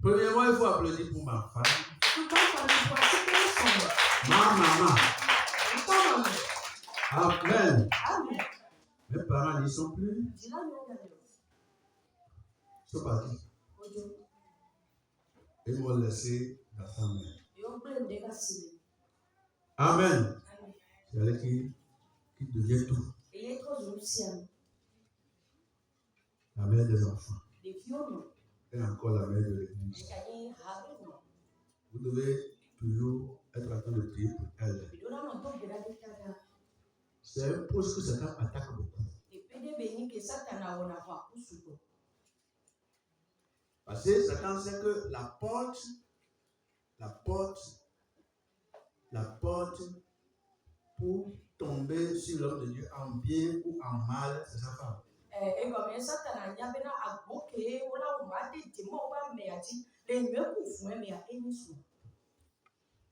Premièrement, il faut applaudir pour ma femme. Ma maman. Amen. Mes parents n'y sont plus. Ils sont partis. Ils m'ont laissé dans sa main. Amen. C'est elle qui devient tout. La mère des enfants. Et encore la mère de l'église. Vous devez toujours être en train de prier pour elle. C'est un poste que Satan attaque beaucoup. Parce que Satan sait que la porte pour tomber sur l'homme de Dieu en bien ou en mal, c'est sa femme.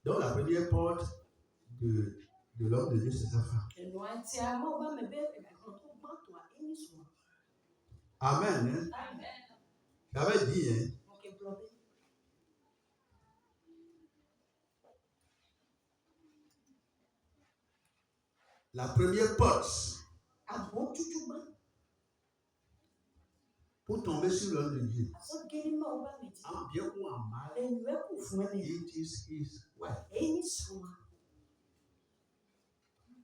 Donc la première porte de l'homme de Dieu, c'est sa femme. Amen. Hein? J'avais dit, hein? La première porte pour tomber sur l'homme de Dieu, en bien ou en mal, it is his wife.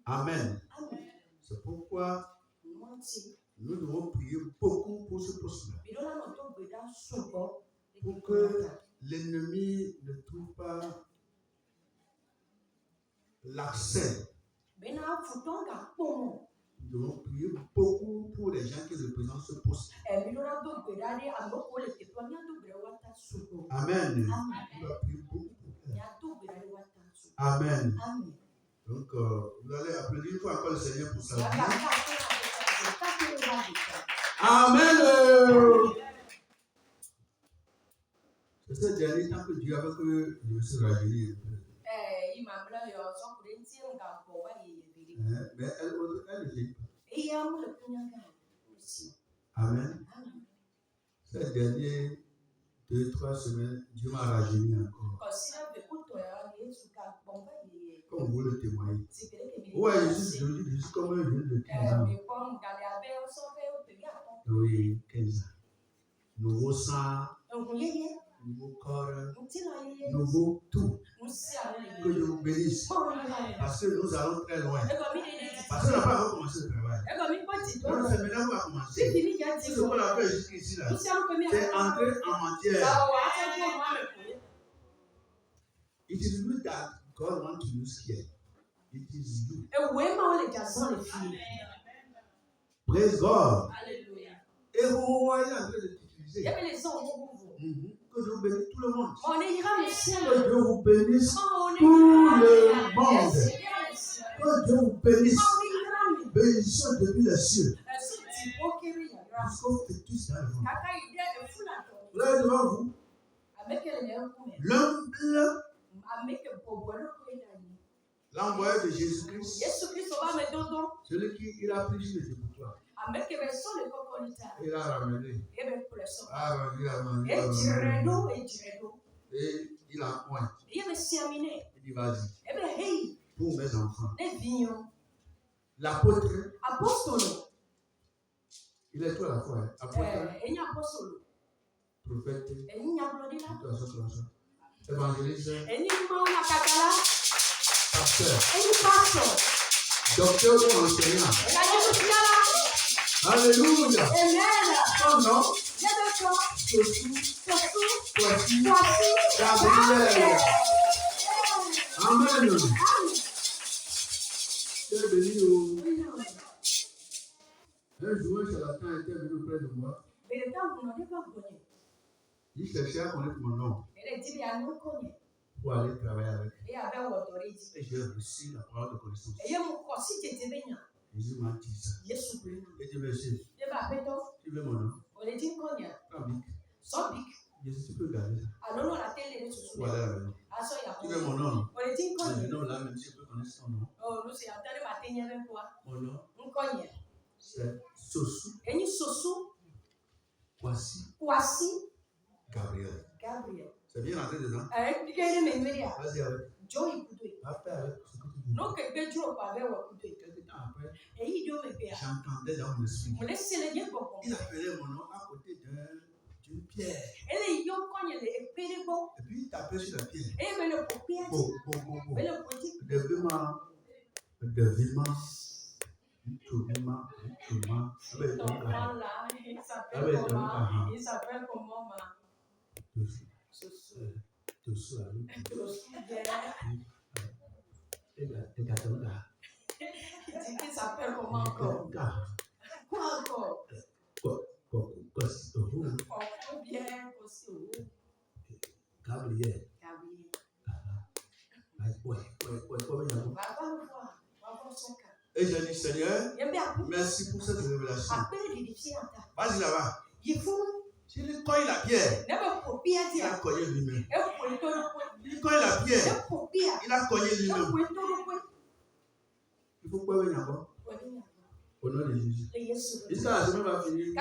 Amen. C'est pourquoi nous devons prier beaucoup pour ce poste-là. Pour que l'ennemi ne trouve pas l'accès. Nous devons prier beaucoup pour les gens qui représentent ce poste. Amen. On doit prier beaucoup pour elle. Amen. Donc, vous allez applaudir une fois encore le Seigneur pour sa vie. Amen. C'est ce dernier temps que Dieu avait que je me suis rajeuni un peu. Mais elle ne vit pas. Amen. Ces derniers 2-3 semaines, Dieu m'a rajeuni encore. Comme vous le témoignez. Ouais, je suis comme un jeune de 15 ans. Oui, 15 ans. Nouveau sang, nouveau corps, nouveau tout. Que je vous bénisse. Parce que nous allons très loin. Parce qu'on n'a pas recommencé le travail. Donc c'est maintenant qu'on va commencer. Ce qu'on a fait jusqu'ici là, c'est entrer en matière. It is you that God wants to use here. It is you. Praise God. Et vous voyez en train de t'utiliser. Que Dieu bénisse tout le monde. Que Dieu vous bénisse tout le monde. Que Dieu vous bénisse. Bénédiction depuis les cieux. Jusqu'au fœtus dans le ventre. Vous avez devant vous l'humble l'envoyé de Jésus-Christ. Celui qui il a pris sur le dépotoir. Il a ramené. Et il a pointé. Il dit vas-y. Pour mes enfants. L'apôtre. Il est tout à la fois. Hein. Apôtre. Prophète. Évangéliste. Pasteur. Docteur ou enseignant. Alléluia. Ton nom. Voici. Gabriel. Amen. Dieu béni. Un jour, un charlatan était venu auprès de moi. Il cherchait à connaître mon nom pour aller travailler avec lui. Et j'ai reçu la parole de connaissance. Jésus m'a dit ça. Et dit monsieur, tu veux mon nom? Pas bic. Jésus, tu peux garder ça. Voilà le nom. Tu veux mon nom? Le nom là, même si je peux connaître son nom. Mon nom, c'est Sosu. Voici. Gabriel. Gabriel. C'est bien rentré dedans. Vas-y avec. Joe écoutez. Après avec ce que tu dis. Non, que Joe parlait au écouter. Quelques temps après, Et il dit, j'entendais dans mon esprit. on laisse les liens pour Il appelait mon nom à côté d'une pierre. Et les yeux quand il est épais bon. Et puis il tapait sur la pierre. Et mais le propriétaire. Bon. Mais le petit. Deviment. Il s'appelle comment il s'appelle comment encore? Quoi encore? Gabriel. Et j'ai dit, Seigneur, merci pour cette révélation. Vas-y là-bas. S'il cogne la pierre, il a cogné lui-même. Il cogne la pierre, il a cogné lui-même. Il faut quoi venir encore? Au nom de Jésus. Jusqu'à la semaine va finir. Il ne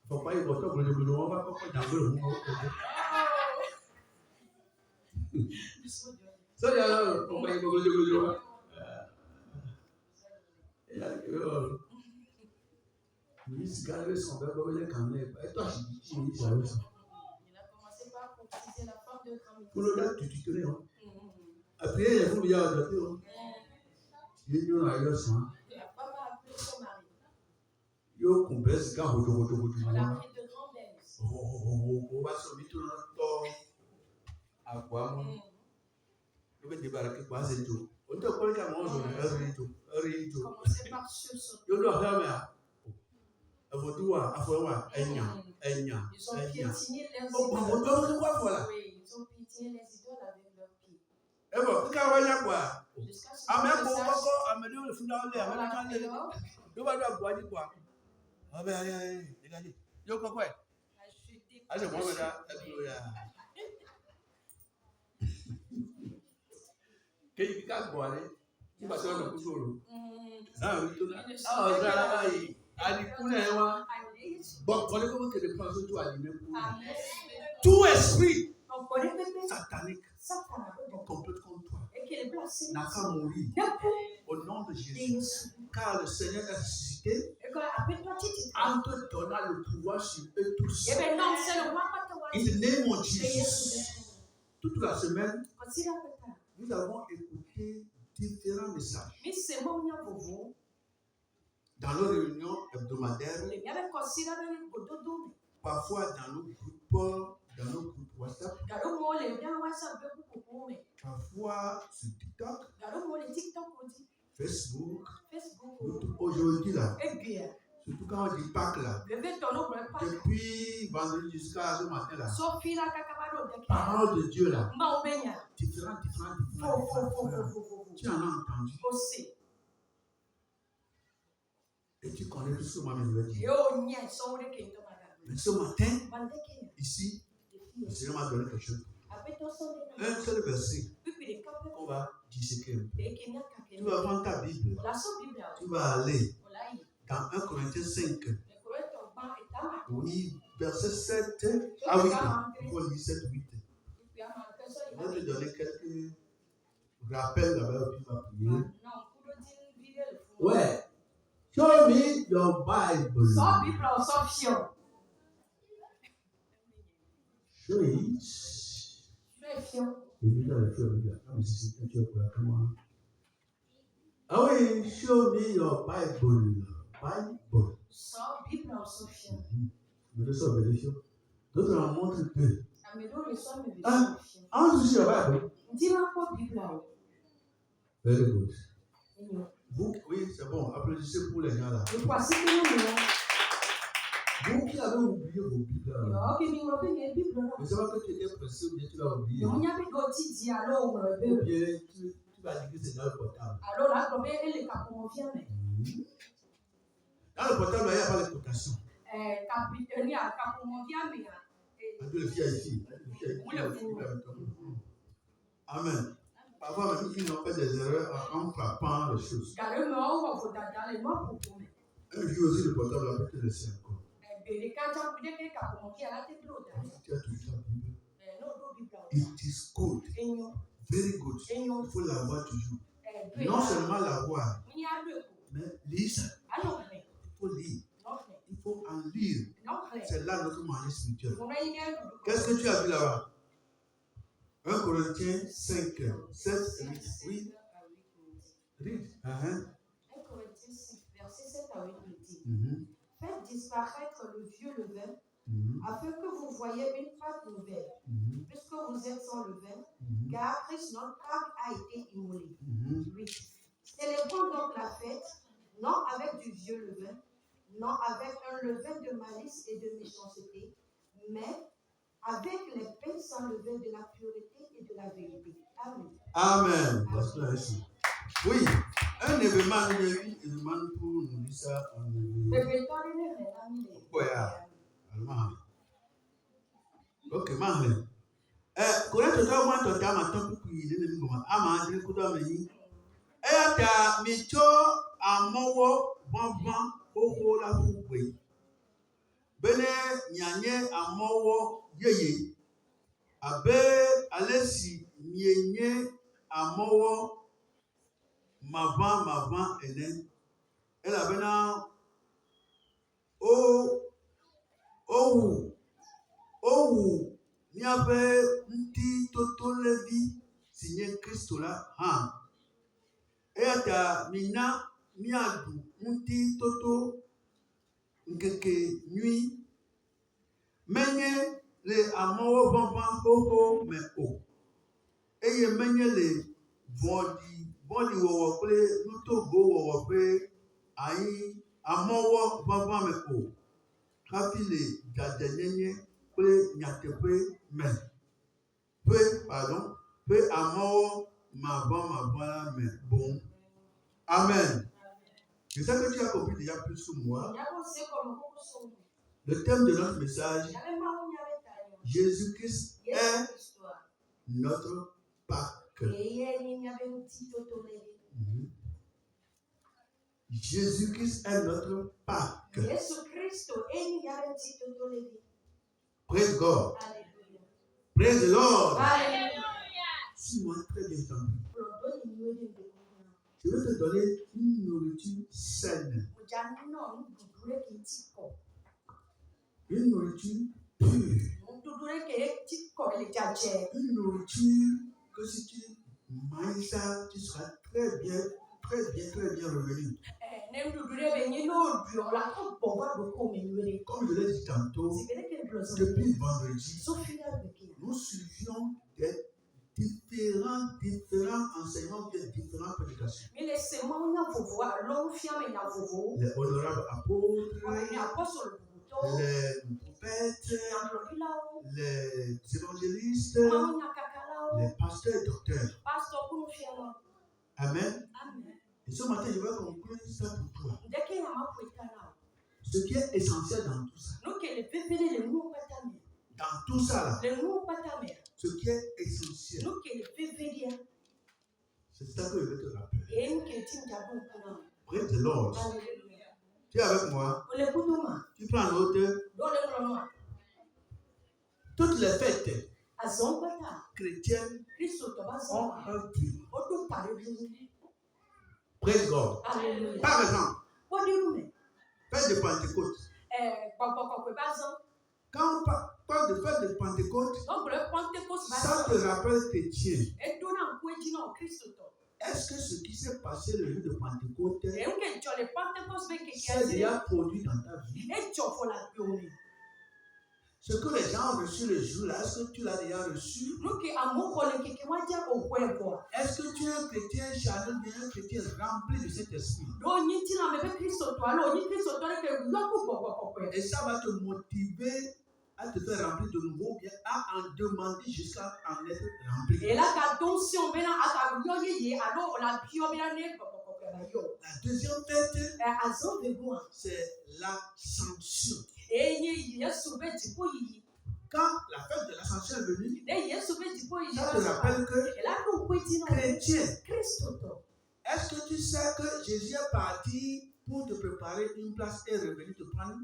faut pas y voter pour le gouvernement. On va pas faire d'envoi le monde. Ça, il y a là, on va y voter le gouvernement. Il se garde son verre comme il est quand même. Et toi, je dis, il a commencé par courtiser la femme de grand. Pour le gars, tu connais, hein. Après, il faut bien adopter, hein. Il y a eu un sang. La femme a appelé son mari. Il y a eu un complexe, quand on a pris de grands bains. On va se mettre dans notre temps. À quoi? On va débarquer quoi, c'est tout. On te connaît qu'à moi, on a un rito. Commencez par sursauter. Il doit faire, mais. Ils ont piétiné les idoles. Oui, ils ont piétiné les idoles avec leurs pieds. Et bon, quand on va quoi? Jusqu'à ce que le tout esprit satanique complète contre toi n'a qu'à mourir au nom de Jésus, car le Seigneur a ressuscité en te donnant le pouvoir sur eux tous. In the name of Jesus. Toute la semaine, nous avons écouté différents messages dans nos réunions hebdomadaires, parfois dans nos groupes WhatsApp, parfois sur TikTok, Facebook. Aujourd'hui là, surtout quand on dit Pâques là, depuis vendredi jusqu'à ce matin là, parole de Dieu là, différents. Tu en as entendu. Et tu connais tout ce que moi je veux dire. Mais ce matin, ici, le Seigneur m'a donné quelque chose. Un seul verset qu'on va disséquer un peu. Tu vas prendre ta Bible. Tu vas aller dans 1 Corinthiens 5. Oui, verset 7 à 8. Il faut lire 7, 8. Je vais te donner quelques rappels là-bas où tu vas prier. Ouais. Show me your Bible. Só Bíblia, só fiel. Show it. Ah oui, show me your Bible. Só Bíblia, só fiel. D'autres en montrent peu. Ah, on sur la Bible. Dis-moi quoi Bíblia. Very good. Vous, oui, c'est bon. Applaudissez pour les gens là. Vous qui avez oublié vos Bibles là. Mais c'est pas que tu étais pressé ou bien tu l'as oublié. Ou bien tu vas dire que c'est dans le portable. Dans le portable, il n'y a pas de cotation. Amen. Parfois, même ils n'ont pas des erreurs en frappant les choses. Un jour aussi, le portable va te laisser encore. Tu as toujours ta Bible. It is good. Very good. Il faut l'avoir toujours. Non seulement l'avoir, mais lire ça. Il faut lire. Il faut en lire. C'est là notre moyen spirituel. Qu'est-ce que tu as vu là-bas? 1 Corinthiens 5, 7, 8. Oui. Read. 1 Corinthiens 5, verset 7 à 8 dit. Faites disparaître le vieux levain, afin que vous voyez une pâte nouvelle, puisque vous êtes sans levain, car Christ notre Pâque a été immolé. 8. Célébrons donc la fête, non avec du vieux levain, non avec un levain de malice et de méchanceté, mais avec les pains sans levain de la pureté et de la vérité. Amen. Amen. Oui, un événement pour nous dire ça. Ok, Mahle. Quand tu dois voir ton temps, tu peux y aller. Amandre, tu dois venir. Et ta micho amowo bonbon oko la fukwe. Bene nyanye amowo yeye. Abe alesi nyenye amowo mavan ene. Elle avait un ni avait petit toto levi signé Christ là. Et à mina miadu petit toto nkeke nuit. Menye le amowo bonbon koko me o. Et menye le body wo kle nuto go wo pe ayi amowo bonbon me o. Kafi le jadenyenye pe nyatepe me. Pe amowo ma me bon. Amen. C'est ça que tu as compris déjà plus que moi. Le thème de notre message, Jésus-Christ est notre Pâque. Jésus-Christ est notre Pâque. Praise God. Praise the Lord. Suis-moi très bien entendu. Je vais te donner une nourriture saine. Une nourriture pure. Une nourriture que si tu manges ça, tu seras très bien revenu. Comme je l'ai dit tantôt, depuis vendredi, nous suivions des différents enseignements de différentes prédications. Les honorables apôtres, les prophètes, les évangélistes, les pasteurs et docteurs. Amen. Et ce matin, je vais conclure ça pour toi. Ce qui est essentiel dans tout ça. Dans tout ça là. Ce qui est essentiel. C'est ça que je vais te rappeler. Praise the Lord. Tu es avec moi? Tu prends note. Toutes les fêtes chrétiennes ont un but. Praise God. Par exemple, fête de Pentecôte. Quand on parle de fête de Pentecôte, ça te rappelle chrétien. Est-ce que ce qui s'est passé le jour de Pentecôte s'est déjà produit dans ta vie? Ce que les gens ont reçu le jour-là, est-ce que tu l'as déjà reçu? Est-ce que tu es un chrétien chargé ou un chrétien rempli de cet esprit? Et ça va te motiver à te faire remplir de nouveau, bien à en demander jusqu'à en être rempli. La deuxième fête, c'est l'ascension. Quand la fête de l'ascension est venue, ça te rappelle que chrétien, est-ce que tu sais que Jésus est parti pour te préparer une place et revenir te prendre?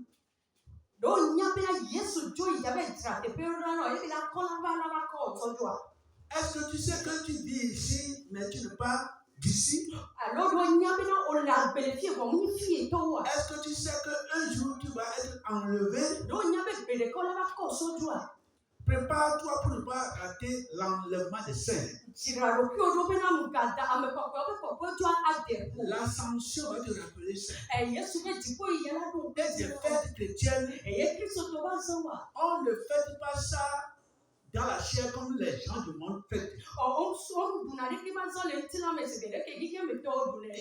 Est-ce que tu sais que tu vis ici, mais tu n'es pas d'ici? Est-ce que tu sais qu'un jour tu vas être enlevé? Prépare-toi pour ne pas rater l'enlèvement des saints. L'ascension va te rappeler ça. Et des fêtes chrétiennes, on ne fête pas ça dans la chair comme les gens du monde fêtent. Il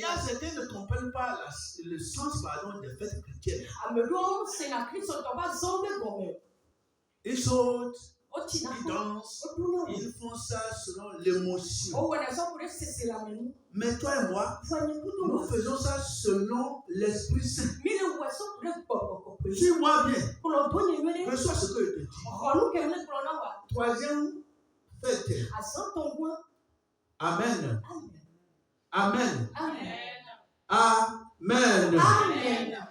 y a certains qui ne comprennent pas le sens des fêtes chrétiennes. Ils sautent, ils dansent, ils font ça selon l'émotion. Mais toi et moi, nous faisons ça selon l'Esprit Saint. Suis-moi bien. Reçois ce que je te dis. Troisième fête. Amen. Amen. Amen. Amen.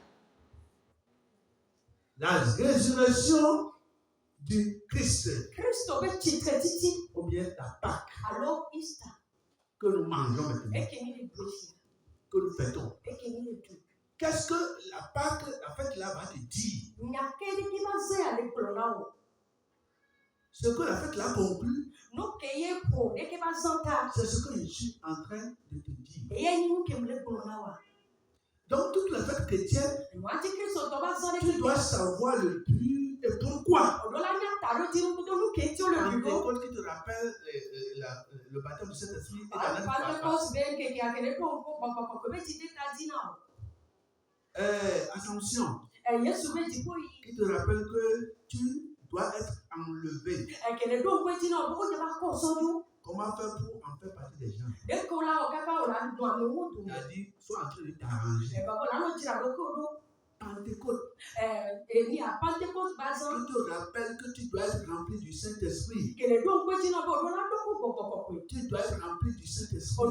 La résurrection du Christ. Ou bien la Pâque. Que nous mangeons maintenant. Que nous fêtons. Qu'est-ce que la Pâque, la fête là, va te dire? Ce que la fête là conclut, c'est ce que je suis en train de te dire. Donc, toute la fête chrétienne, tu dois savoir le but et pourquoi. Quand qui te rappelle le baptême du Saint-Esprit et Ascension, qui te rappelle que tu dois être enlevé. Comment faire pour en faire partie des gens? Il a dit, sois en train de t'arranger. Pentecôte. Qui te rappelle que tu dois être rempli du Saint-Esprit. Tu dois être rempli du Saint-Esprit.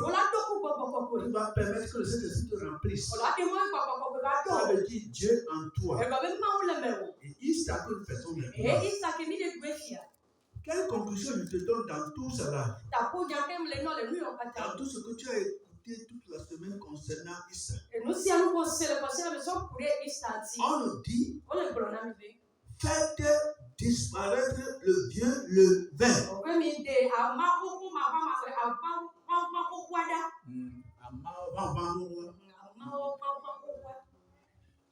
Tu dois permettre que le Saint-Esprit te remplisse. Ça veut dire Dieu en toi. Et Easter que nous faisons maintenant. Quelle conclusion je te donne dans tout cela? Dans tout ce que tu as écouté toute la semaine concernant Easter. On nous dit, faites disparaître le vieux levain.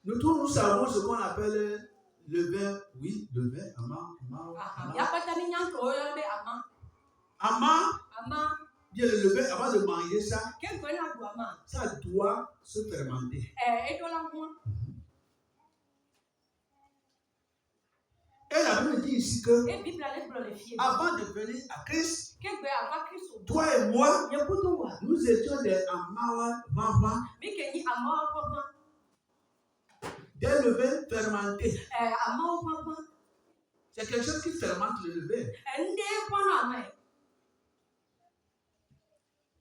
Nous tous, nous savons ce qu'on appelle levain, oui, levain, Ama, bien le levain, avant de manger ça, ça doit se fermenter. Et la Bible dit ici que avant de venir à Christ, toi et moi, nous étions des amawa, des levains fermentés. C'est quelque chose qui fermente le levain.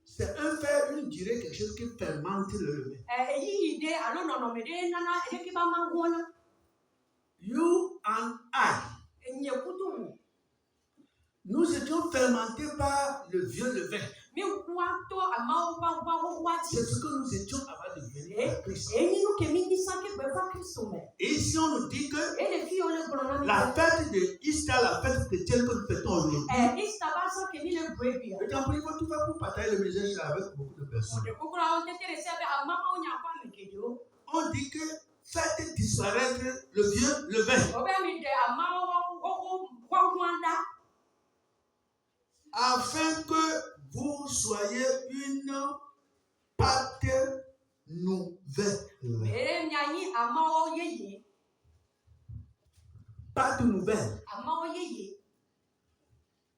C'est un fer, une durée, quelque chose qui fermente le levain. You and I, nous étions fermentés par le vieux levain. C'est ce que nous étions avant de venir à Christ. Et ici on nous dit que la fête de Easter, la fête chrétienne que nous fêtons aujourd'hui, et en plus, tu vas pour partager le message avec beaucoup de personnes. On dit que faites disparaître le vieux levain. Afin que vous soyez une pâte nouvelle. Pâte nouvelle.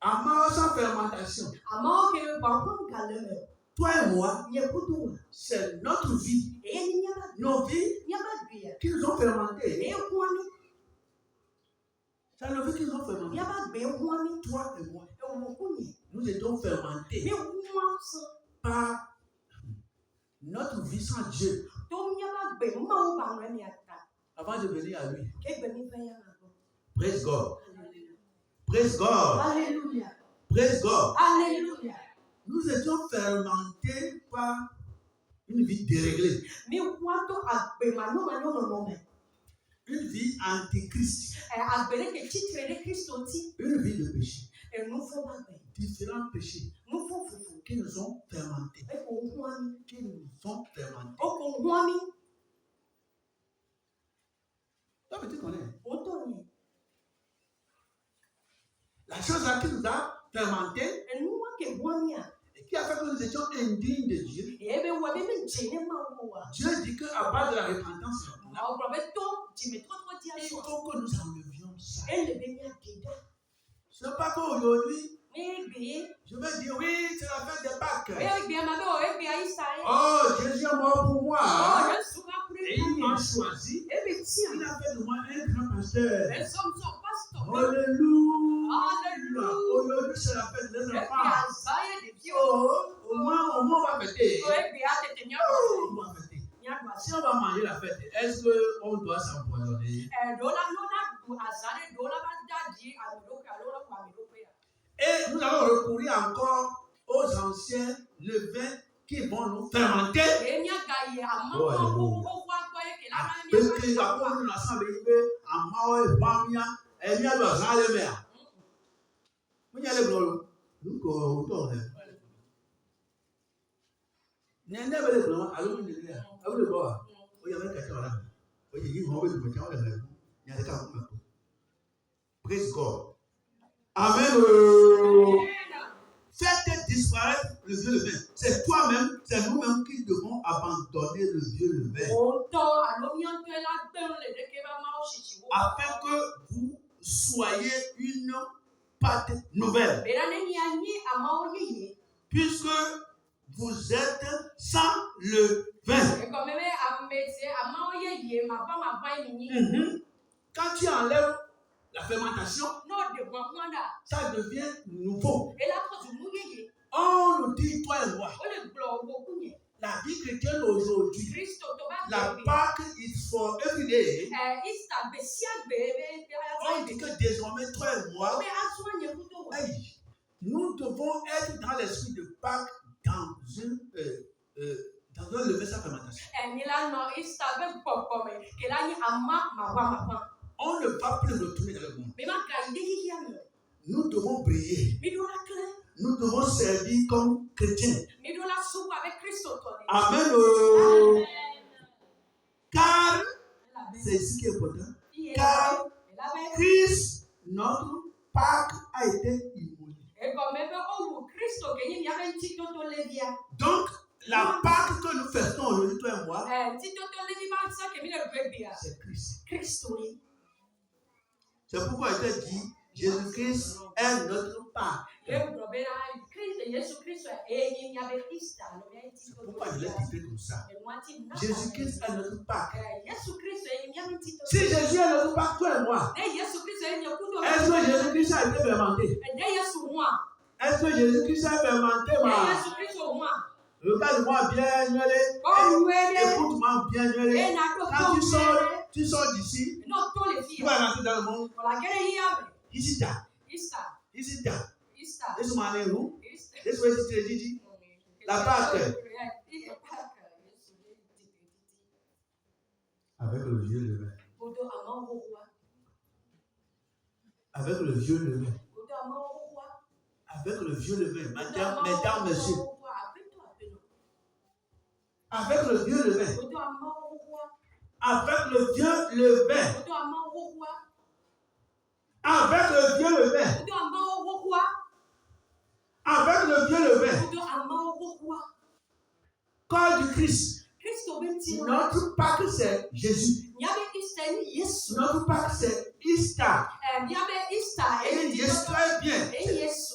Amao sans fermentation. Toi et moi, c'est notre vie. Nos vies qui nous ont fermentés. C'est nos vies qui nous ont fermentés. Toi et moi, nous étions fermentés par notre vie sans Dieu. avant de venir à lui. Praise God. Praise God. Alléluia. Praise God. Alléluia. Nous étions fermentés par une vie déréglée. Une vie antichrist. Une vie de péché. Différents péchés qui nous ont fermentés. Qui nous ont fermentés. Toi, tu connais. La chose là qui nous a fermentés et qui a fait que nous étions indignes de Dieu. Dieu dit qu'à part de la repentance, il faut que nous enlevions ça. Ce n'est pas qu'aujourd'hui, je vais dire oui, c'est la fête des Pâques. Oh, Jésus est mort pour moi. Et il m'a choisi. Il a fait de moi un grand pasteur. Alléluia. Aujourd'hui, c'est la fête des enfants. Oh, au moins, on va fêter. On va fêter. Si on va manger la fête, est-ce qu'on doit s'empoisonner? Et nous allons recourir encore aux anciens levains qui vont nous fermenter. Oh, alléluia. Parce que la pauvre nation arrive à Maui, Bamia, et il y a le Jean le maire. Vous y allez, Blolo. Nous, on tourne. N'est-ce pas le blanc? Allons, nous y allons. Allons, le bois. Il y a un cacao là. Il y a un mauvais bouton là. Il y a un cacao. Praise God. Amen. Faites disparaître le vieux levain. C'est toi-même, c'est nous-mêmes qui devons abandonner le vieux levain. Afin que vous soyez une pâte nouvelle. Puisque vous êtes sans levain. Quand tu enlèves la fermentation, ça devient nouveau. On nous dit, toi et moi, la vie chrétienne aujourd'hui, la Pâque is for every day. On dit que désormais, toi et moi, nous devons être dans l'esprit de Pâques dans un levain sans fermentation. On ne va plus retourner dans le monde. Nous devons briller. Nous devons servir comme chrétiens. Amen. Car, c'est ce qui est important. Car Christ, notre Pâque, a été immolé. Donc, la Pâque que nous faisons aujourd'hui, toi et moi, c'est Christ. C'est pourquoi il t'a dit, Jésus-Christ est notre Pâque. C'est pourquoi je l'ai titré comme ça. Jésus-Christ est notre Pâque. Si Jésus est notre Pâque, toi et moi, est-ce que Jésus-Christ a été fermenté? Est-ce que Jésus-Christ a fermenté? Regarde-moi bien, écoute-moi bien. Quand tu sors d'ici, tu vas rentrer dans le monde. Ici, là. Laisse-moi aller où? Laisse-moi ici, la Pâque. Avec le vieux levain. Avec le vieux levain. Avec le vieux levain. Mesdames, messieurs. Avec le vieux levain. Avec le vieux levain. Avec le vieux levain. Avec le vieux levain. Corps du Christ. Notre Pâque, c'est Jésus. Notre Pâque, c'est Easter. Et Yesu très bien.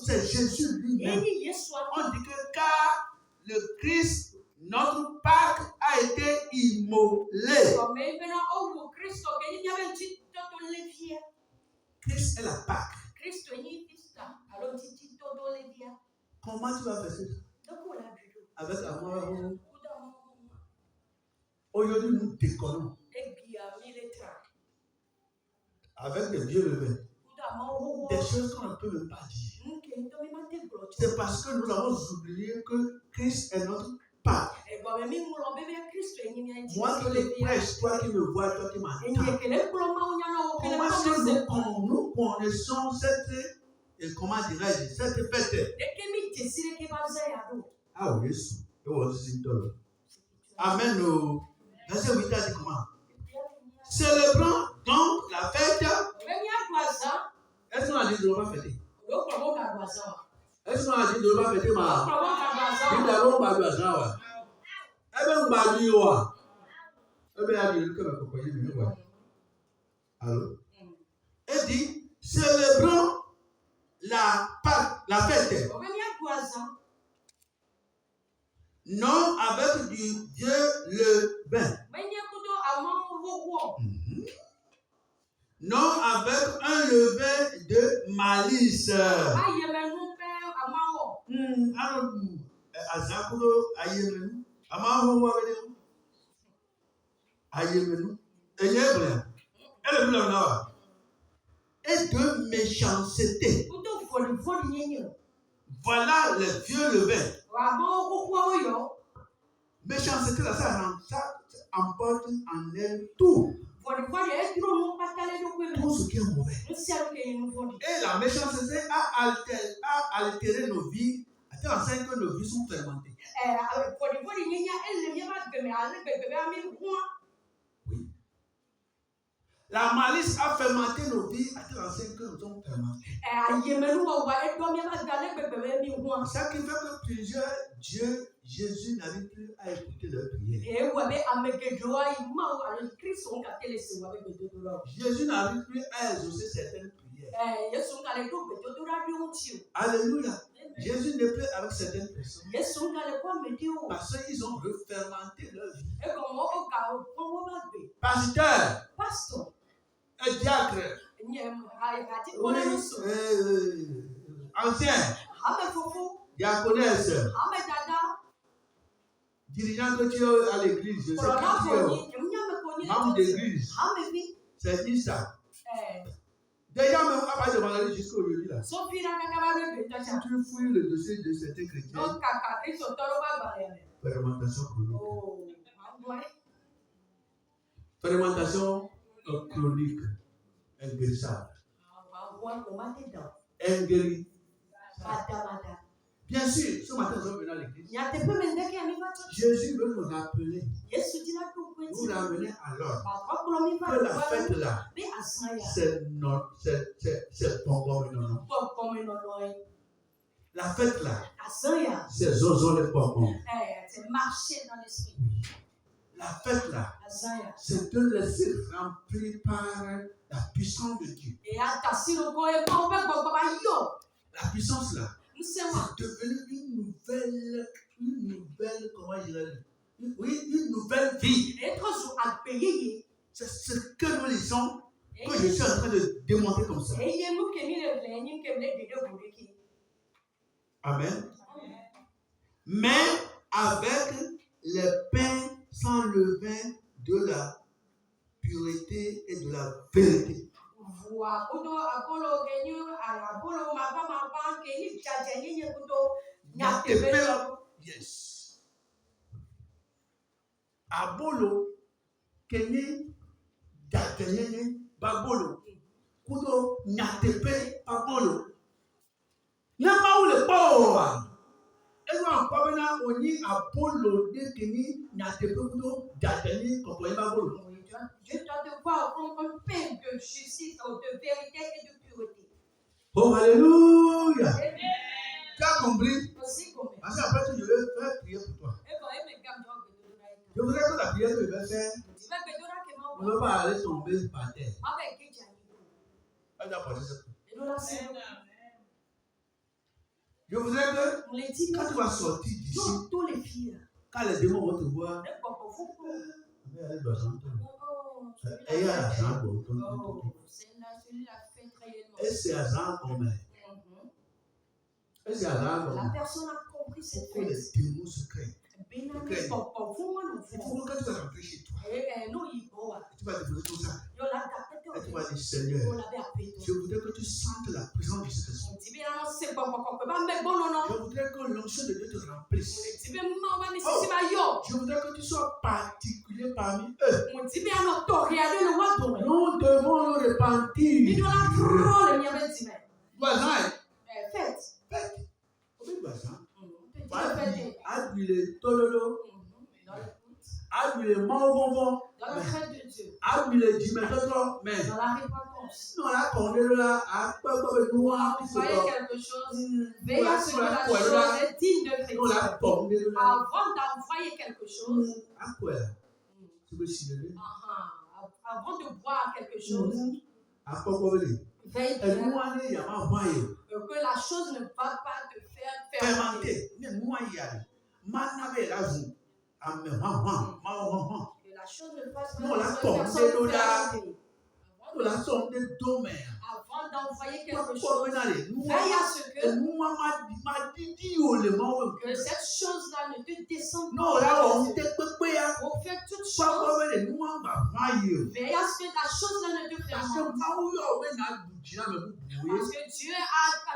C'est Jésus lui-même. On dit que car le Christ, notre Pâque, a été immolé. Christ est la Pâque. Comment tu vas faire ça? Avec amour. Aujourd'hui, nous décollons. avec des vieux levains, des choses qu'on ne peut même pas dire. C'est parce que nous avons oublié que Christ est notre Pâques. Moi qui te prêche, toi qui me vois, toi qui m'entends. Comment est-ce que nous connaissons cette, comment dirais-je, cette fête? Ah oui, Amen. Verset 8 a dit comment? Célébrant donc la fête. Est-ce qu'on a dit de ne pas fêter? Est-ce qu'on a dit de ne pas fêter? Allô? Elle dit, célébrons la fête. Non avec du Dieu le vin. Non avec un levain de malice. Et de méchanceté. Voilà le vieux levain. Méchanceté, là, ça emporte en elle tout. Tout ce qui est mauvais. Et la méchanceté a altéré nos vies, à tel enseigne que nos vies sont fermentées. Oui. La malice a fermenté nos vies, à tel enseigne que nous sommes fermentés. Ça qui fait que plusieurs dieux, Jésus n'arrive plus à écouter leurs prières. Jésus n'arrive plus à exaucer certaines prières. Alléluia. Jésus n'est plus avec certaines personnes parce qu'ils ont refermenté leur vie. Pasteur, un diacre, ancien, diaconesse, dirigeant que tu es à l'église, je sais que tu es membre d'église, c'est dit ça. Déjà, même à pas demander jusqu'au aujourd'hui là. Si tu fouilles le dossier de certains chrétiens, fermentation chronique. Fermentation chronique, inguérissable. Bien sûr, ce matin, nous sommes venus à l'église. Jésus veut nous rappeler, nous ramener à l'ordre. Que la fête là, c'est bonbon et non. La fête là, c'est zozo les bonbons. C'est marcher dans l'esprit. La fête là, c'est te laisser remplir par la puissance de Dieu. La puissance là, c'est devenu une nouvelle, comment dire, oui, une nouvelle vie. C'est ce que nous lisons, que je suis en train de démontrer comme ça. Amen. Mais avec les pains sans levain de la pureté et de la vérité. Yes. Abolo kenye datenye babolo kudo nyatepe abolo nyama ule poa ewa pabena oni abolo de kenye nyatepe kudo datenye kopo babolo. Dieu doit te voir comme un pain de justice, de vérité et de pureté. Oh, alléluia. Tu as compris? Parce qu'après, je vais faire prier pour toi. Je voudrais que la prière que je vais faire, on ne va pas aller tomber par terre. Je voudrais que quand tu vas sortir d'ici, quand les démons vont te voir, elle doit s'entendre. Et c'est à Jean combien? La personne a compris cette que les démons se créent. Il faut que tu vas rentrer chez toi. Tu vas déposer tout ça. Et tu vas dire, Seigneur, je voudrais que tu sentes la présence du Saint-Esprit. Je voudrais que l'onction de Dieu te remplisse. Je voudrais que tu sois particulier parmi eux. Nous devons nous repentir. Voisin, faites. Oui, voisin. Aduile tololo. Aduile mauvon. Dans la crainte de Dieu. Aduile dimetotro. Mais. Dans la repentance. Non, là, on est là. Envoyez quelque chose. Veillez à ce que la chose est digne de chrétien. Avant d'envoyer quelque chose. Avant de boire quelque chose. Veille que la chose ne va pas te faire fermenter. Que la chose ne fasse pas te faire fermenter. Avant d'envoyer quelque chose, veille à ce que cette chose-là ne te descende pas. Pour faire toute chose, veille à ce que la chose-là ne te fermente. Parce que Dieu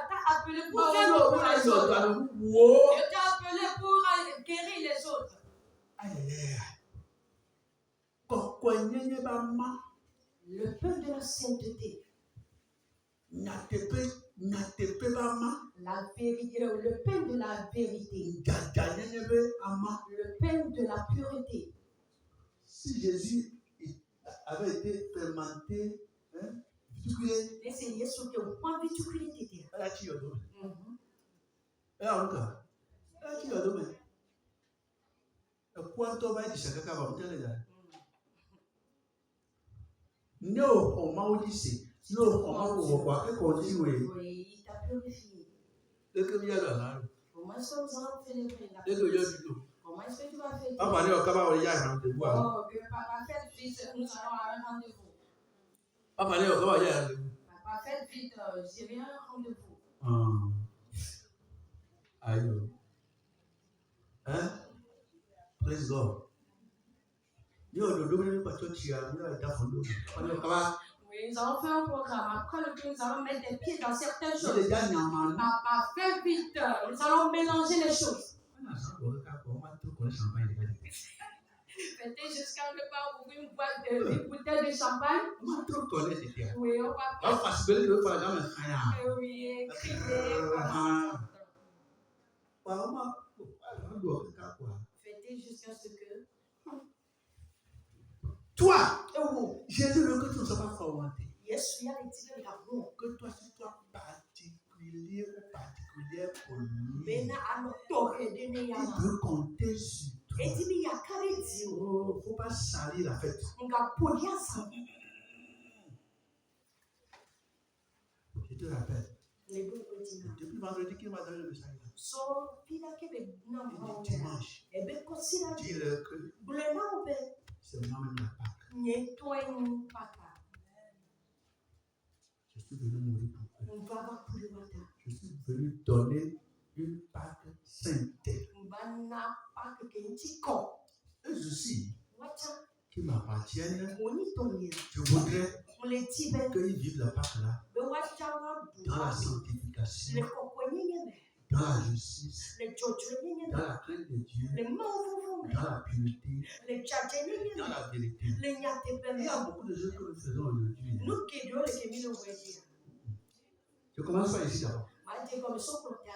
t'a appelé pour faire pour les autres. Dieu t'a appelé pour guérir les autres. Le pain de la sainteté. La vérité, le pain de la vérité. Le pain de la pureté. Si Jésus avait été fermenté, essayez ce que vous pouvez vituculité. No, on m'a dit no, on m'a dit quoi? Et qu'on dit oui. Oui, il t'a purifié. Et que bien là. Comment est-ce que vous allez célébrer la et que Comment est-ce que tu vas faire? Papa, il y a rendez-vous. Oh, que papa fait vite, nous allons à un rendez-vous. Papa, il y a rendez-vous. Papa fait vite, j'ai un rendez-vous. Aïe. Hein? Praise God. Oui, nous allons faire un programme. Après le culte, nous allons mettre des pieds dans certaines choses. Papa, fais vite. Nous allons mélanger les choses. Fêtez jusqu'à ne pas ouvrir une bouteille de champagne. Oui, on va oui, crier. Fêtez jusqu'à ce que toi, Jésus veut que tu ne sois pas formaté. Que toi, tu sois particulier ou particulière pour lui. Il veut compter sur toi. Il ne faut pas salir la fête. Je te rappelle. Depuis vendredi, qui m'a donné le message? Dimanche. Dis-le que c'est moi-même la Pâque. Je suis venu mourir pour eux. Je suis venu donner une Pâque sainte. Et ceci qui m'appartiennent, je voudrais qu'ils vivent la Pâque là dans la sanctification, dans la justice, dans la crainte de Dieu, dans la pureté, dans la vérité. Il y a beaucoup de choses que nous faisons aujourd'hui. Je commence par ici d'abord.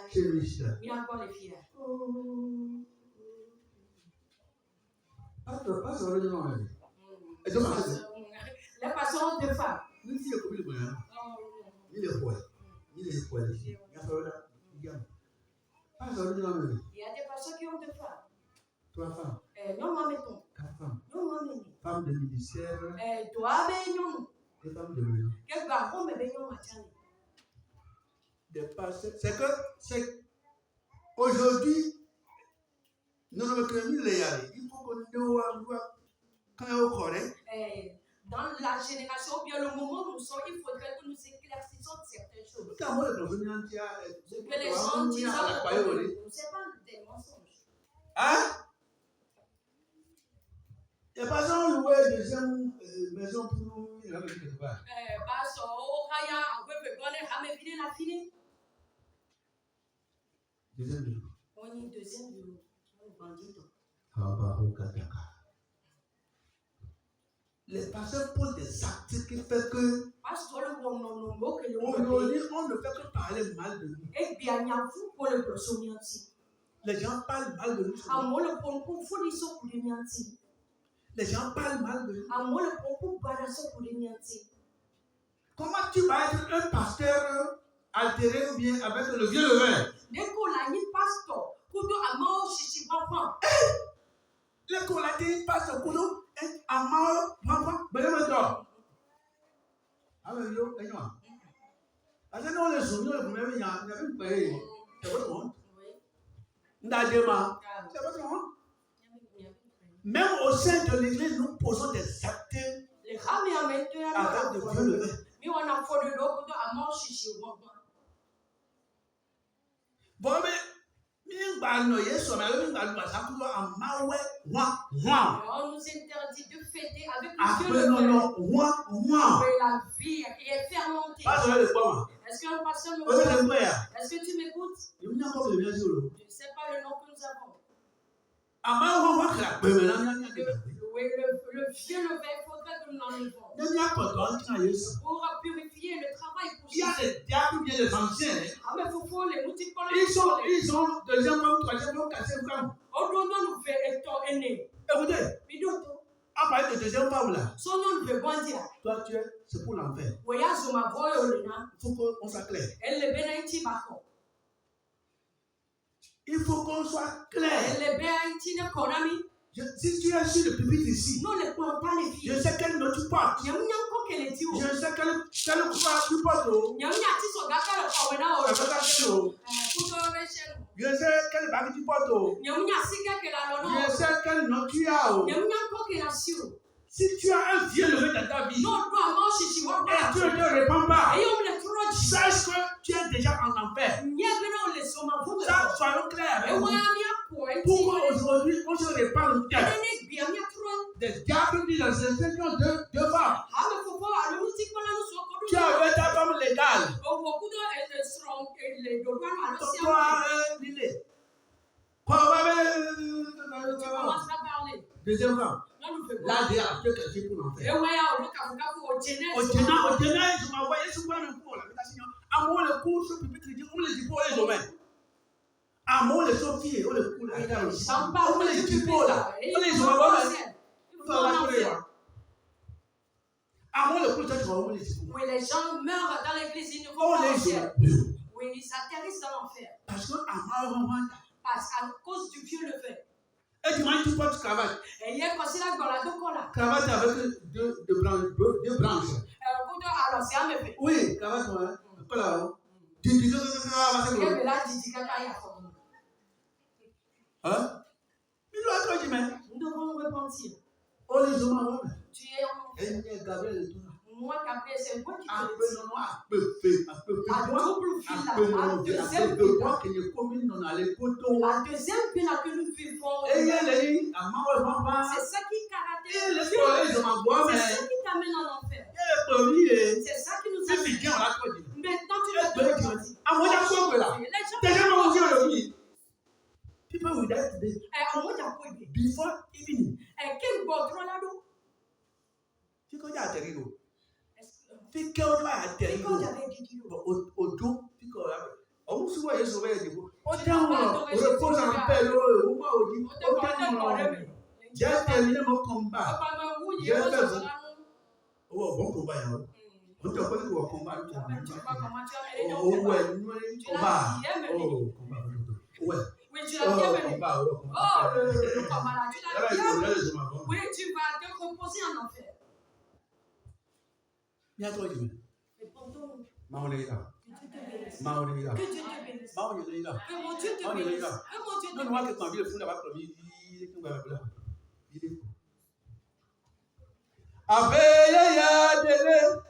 Chez lui ici là. Pas sur le nom. Les passions de femmes. Il y a des personnes qui ont deux femmes. 3 femmes. Non, moi, mettons. 4 femmes. Non, moi, mettons. Femmes de ministère. Toi, ben, non. Des femmes de maison. Quel garçon, mais ben, non, Mathiane. C'est que, aujourd'hui, nous ne pouvons pas y aller. Il faut que nous quand on correct. Dans la génération, bien le moment où nous sommes, il faudrait que nous éclaircissions certaines choses. Que les gens disent, c'est pas des mensonges. Hein? Et pas sans louer une deuxième maison pour nous, il va me quelque part. Deuxième jour. Les pasteurs posent des actes qui fait que aujourd'hui, on ne fait que parler mal de nous. Les gens parlent mal de nous. Les gens parlent mal de nous. Comment tu vas être un pasteur altéré ou bien avec le vieux levain? Les colatines passent au couteau et à mort, même au sein de l'église, nous posons des actes avec de vieux levain. Bon, mais on nous interdit de fêter avec le vieux levain. La vie est fermentée. Est-ce que le pasteur me comprend? Est-ce que tu m'écoutes? Je ne sais pas le nom que nous avons. Le vieux levain, il faudrait que nous l'enlevons. Pour purifier le travail pour il y a des diacres bien des anciens. Mais faut les multiplier. Ils ont deuxième femme, troisième femme, quatrième femme. Écoutez, à partir de deuxième femme là, toi tu es, c'est pour l'enfer. Il faut qu'on soit clair. Il faut qu'on soit clair. Si tu es sur le pupitre ici, je sais quelle note tu portes. Je sais quelle couleur tu portes. Je sais quelle bague tu portes. Je sais quelle note tu as. Si tu as un vieux levé dans ta vie, et tu ne te répands pas, sache que tu es déjà en enfer. Ça, soyons clairs. Pourquoi aujourd'hui on se répand le diable? Des diables disent dans ces qui ont deux femmes. Tu avais ta femme légale. Deuxième femme. Là, il y a quelqu'un pour l'enfer. Au Djena, je m'envoyais souvent un cours. À moi, le cours, ce pupitre, on les dit pour les hommes. À moi, les filles, on les cours. On les dit pour là. On les hommes. À moi, le cours, on les dit. Oui, les gens meurent dans l'église, ils ne vont pas au ciel. Oui, ils atterrissent dans l'enfer. Parce qu'à cause du vieux levain. Et tu manges, tu portes cravate. Cravate avec deux branches. Oui, cravate, ouais. Hein? Il doit être dit, mais. Nous devons nous repentir. Oh, les hommes, tu es en enfer. Et Gabriel est tout là. Moi, Gabriel, c'est moi qui te le dis. La double vie là, la deuxième vie là que nous vivons, c'est ça qui caractérise. C'est ça qui t'amène en enfer. C'est ça qui nous amène. Maintenant, tu dois te repentir. People will die today. Before evening. J'ai terminé mon combat. J'ai fait bon combat. On te connaît pour combat. Ouais. Oui, tu l'as bien mené. Oh, le combat là, tu l'as bien mené. Oui, tu vas te reposer en enfer. Mais pendant que Dieu te bénisse. Que Dieu te bénisse. Que mon Dieu te bénisse. Que mon Dieu te bénisse.